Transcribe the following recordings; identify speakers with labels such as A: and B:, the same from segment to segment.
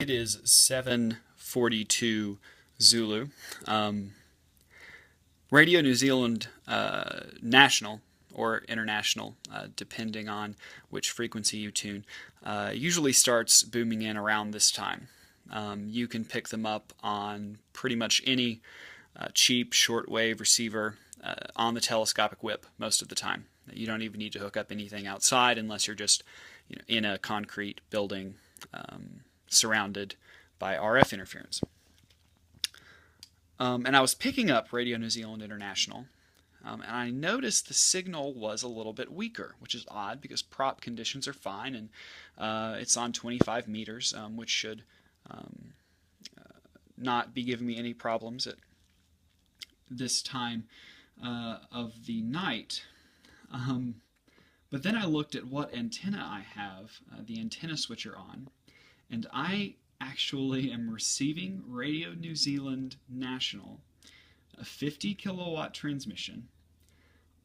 A: It is 7:42 Zulu. Radio New Zealand national or international, depending on which frequency you tune, usually starts booming in around this time. You can pick them up on pretty much any cheap shortwave receiver on the telescopic whip most of the time. You don't even need to hook up anything outside unless you're just in a concrete building surrounded by RF interference. And I was picking up Radio New Zealand International, and I noticed the signal was a little bit weaker, which is odd because prop conditions are fine, and it's on 25 meters, which should not be giving me any problems at this time of the night. But then I looked at what antenna I have, the antenna switcher on, and I actually am receiving Radio New Zealand National, a 50 kilowatt transmission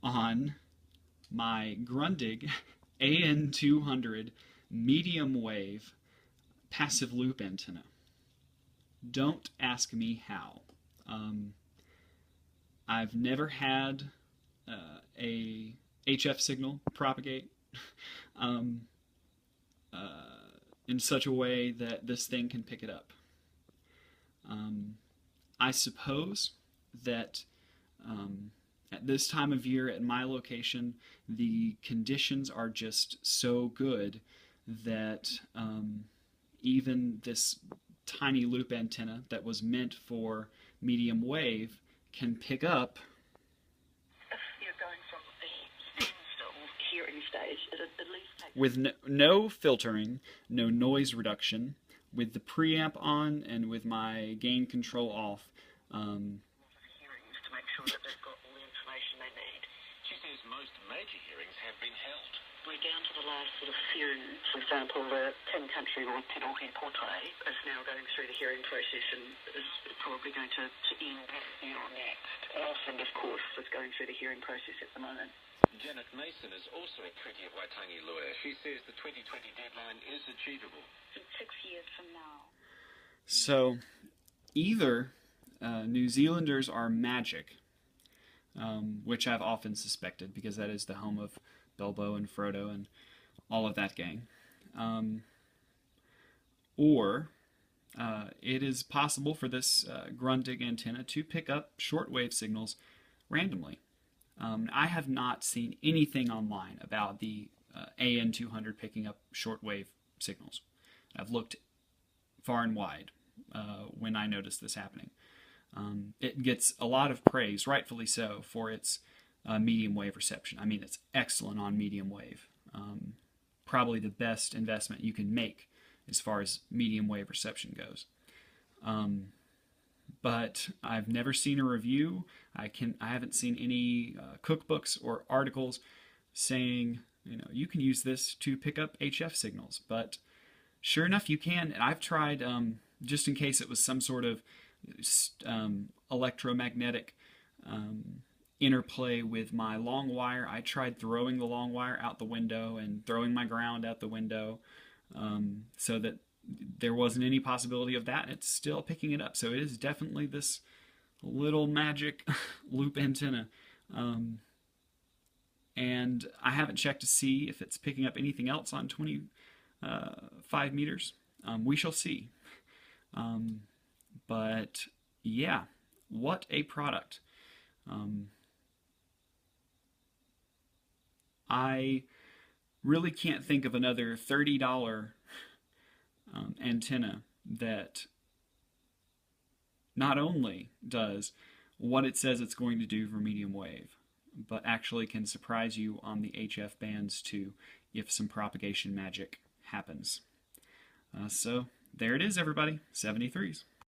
A: on my Grundig AN200 medium wave passive loop antenna. Don't ask me how. I've never had a HF signal propagate in such a way that this thing can pick it up. I suppose that at this time of year at my location, the conditions are just so good that even this tiny loop antenna that was meant for medium wave can pick up.
B: If you're going from a standstill hearing stage, it at least takes
A: With no filtering, no noise reduction, with the preamp on and with my gain control off.
B: hearings to make sure that they've got all the information they need.
C: She says most major hearings have been held.
B: We're down to the last sort of few. For example, the 10-country or Te Rohi Portrait is now going through the hearing process and is probably going to end this year or next. Iceland, of course, is going through the hearing process at the moment.
C: Janet Mason is also a Treaty of Waitangi lawyer. She says the 2020 deadline is achievable.
B: In 6 years from now.
A: So, either New Zealanders are magic, which I've often suspected because that is the home of Bilbo and Frodo and all of that gang, or it is possible for this Grundig antenna to pick up shortwave signals randomly. I have not seen anything online about the AN200 picking up shortwave signals. I've looked far and wide when I noticed this happening. It gets a lot of praise, rightfully so, for its medium wave reception. I mean, it's excellent on medium wave. Probably the best investment you can make as far as medium wave reception goes. But I've never seen a review. I haven't seen any cookbooks or articles saying, you can use this to pick up HF signals. But sure enough, you can. And I've tried, just in case it was some sort of electromagnetic interplay with my long wire. I tried throwing the long wire out the window and throwing my ground out the window so that there wasn't any possibility of that. It's still picking it up. So it is definitely this little magic loop antenna. And I haven't checked to see if it's picking up anything else on 25 meters. We shall see. But yeah, what a product. I really can't think of another $30 antenna that not only does what it says it's going to do for medium wave, but actually can surprise you on the HF bands too if some propagation magic happens. So there it is, everybody, 73s.